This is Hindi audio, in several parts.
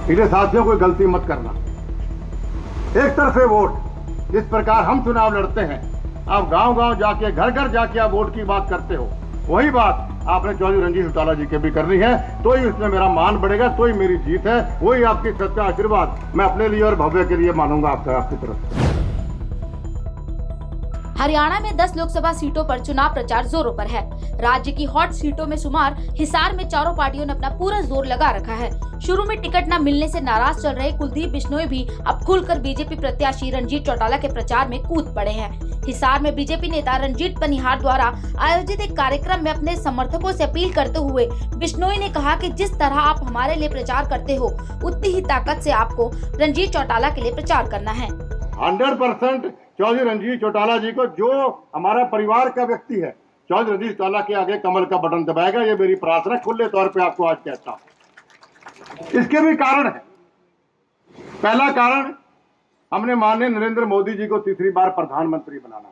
इसलिए साथियों कोई गलती मत करना। एक तरफे वोट, जिस प्रकार हम चुनाव लड़ते हैं, आप गांव-गांव जाके, घर घर जाके आप वोट की बात करते हो, वही बात आपने चौधरी रणजीत चौटाला जी के भी करनी है। तो ही उसमें मेरा मान बढ़ेगा, तो ही मेरी जीत है। वही आपकी सच्चा आशीर्वाद मैं अपने लिए और भव्य के लिए मानूंगा आपकी तरफ से। हरियाणा में 10 लोकसभा सीटों पर चुनाव प्रचार जोरों पर है। राज्य की हॉट सीटों में शुमार हिसार में चारों पार्टियों ने अपना पूरा जोर लगा रखा है। शुरू में टिकट न मिलने से नाराज चल रहे कुलदीप बिश्नोई भी अब खुलकर बीजेपी प्रत्याशी रणजीत चौटाला के प्रचार में कूद पड़े हैं। हिसार में बीजेपी नेता रंजीत पनिहार द्वारा आयोजित एक कार्यक्रम में अपने समर्थकों से अपील करते हुए बिश्नोई ने कहा कि जिस तरह आप हमारे लिए प्रचार करते हो, उतनी ही ताकत से आपको रणजीत चौटाला के लिए प्रचार करना है। 100% चौधरी रणजीत चौटाला जी को, जो हमारा परिवार का व्यक्ति है, चौधरी रणजीत चौटाला के आगे कमल का बटन दबाएगा, ये मेरी प्रार्थना खुले तौर पे आपको आज कहता हूं। इसके भी कारण है। पहला कारण, हमने माननीय नरेंद्र मोदी जी को तीसरी बार प्रधानमंत्री बनाना।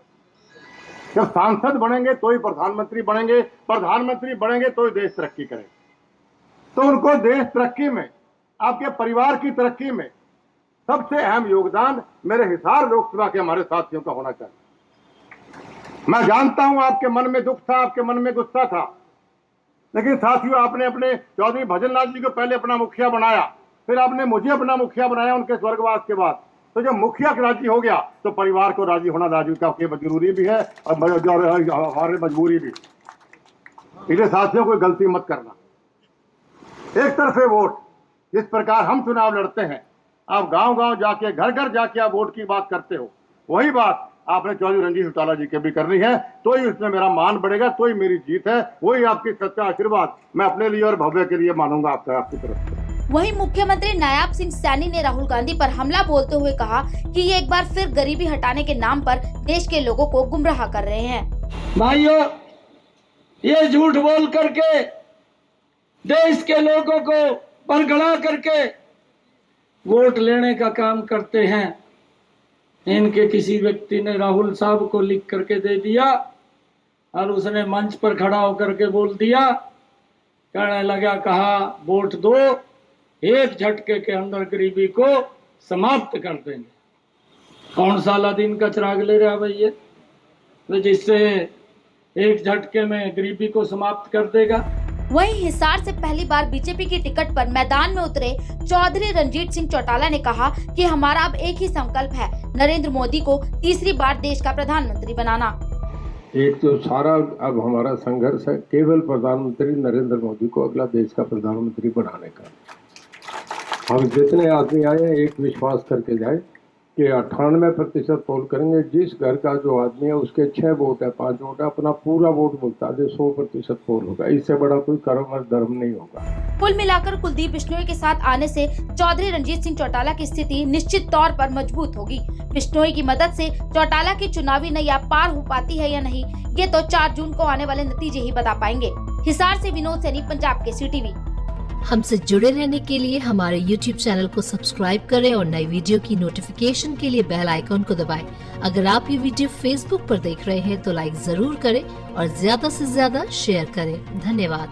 जब सांसद बनेंगे तो ही प्रधानमंत्री बनेंगे, प्रधानमंत्री बनेंगे तो ही देश तरक्की करेगा। तो उनको देश तरक्की में, आपके परिवार की तरक्की में सबसे अहम योगदान मेरे हिसार लोकसभा के हमारे साथियों का होना चाहिए। मैं जानता हूं आपके मन में दुख था, आपके मन में गुस्सा था, लेकिन साथियों, आपने अपने चौधरी भजनलाल जी को पहले अपना मुखिया बनाया, फिर आपने मुझे अपना मुखिया बनाया उनके स्वर्गवास के बाद। तो जब मुखिया राजी हो गया तो परिवार को राजी होना राजू का जरूरी भी है और हमारी मजबूरी भी। इसलिए साथियों कोई गलती मत करना। एक तरफे वोट, जिस प्रकार हम चुनाव लड़ते हैं, आप गांव-गांव जाके, घर घर जाके आप वोट की बात करते हो, वही बात आपने चौधरी रणजीत चौटाला जी के भी करनी है। तो ही उसमें मेरा मान बढ़ेगा, तो ही मेरी जीत है। वही आपकी सच्चा आशीर्वाद मैं अपने लिए और भव्य के लिए मानूंगा आपकी तरफ से। वहीं मुख्यमंत्री नायाब सिंह सैनी ने राहुल गांधी पर हमला बोलते हुए कहा कि ये एक बार फिर गरीबी हटाने के नाम पर देश के लोगों को गुमराह कर रहे हैं। भाइयों, ये झूठ बोल करके देश के लोगों को बरगला करके वोट लेने का काम करते हैं। इनके किसी व्यक्ति ने राहुल साहब को लिख करके दे दिया और उसने मंच पर खड़ा होकर के बोल दिया, कहने लगा, कहा वोट दो, एक झटके के अंदर गरीबी को समाप्त कर देंगे। कौन सा अलादीन का चिराग ले रहा भैया, तो जिससे एक झटके में गरीबी को समाप्त कर देगा। वहीं हिसार से पहली बार बीजेपी की टिकट पर मैदान में उतरे चौधरी रणजीत सिंह चौटाला ने कहा कि हमारा अब एक ही संकल्प है, नरेंद्र मोदी को तीसरी बार देश का प्रधानमंत्री बनाना। एक तो सारा अब हमारा संघर्ष है केवल प्रधानमंत्री नरेंद्र मोदी को अगला देश का प्रधानमंत्री बनाने का। हम जितने आदमी आए हैं, एक विश्वास करके जाए कि 98% पोल करेंगे। जिस घर का जो आदमी है उसके 6 वोट है, 5 वोट है, अपना पूरा वोट बोलता है, 100% पोल होगा। इससे बड़ा कोई कर्म और धर्म नहीं होगा। कुल मिलाकर कुलदीप बिश्नोई के साथ आने से चौधरी रणजीत सिंह चौटाला की स्थिति निश्चित तौर पर मजबूत होगी। बिश्नोई की मदद से चौटाला की चुनावी नैया पार हो पाती है या नहीं, ये तो 4 जून को आने वाले नतीजे ही बता पाएंगे। हिसार से विनोद सैनी, पंजाब केसरी टीवी। हमसे जुड़े रहने के लिए हमारे YouTube चैनल को सब्सक्राइब करें और नई वीडियो की नोटिफिकेशन के लिए बेल आइकॉन को दबाएं। अगर आप ये वीडियो Facebook पर देख रहे हैं तो लाइक जरूर करें और ज्यादा से ज्यादा शेयर करें। धन्यवाद।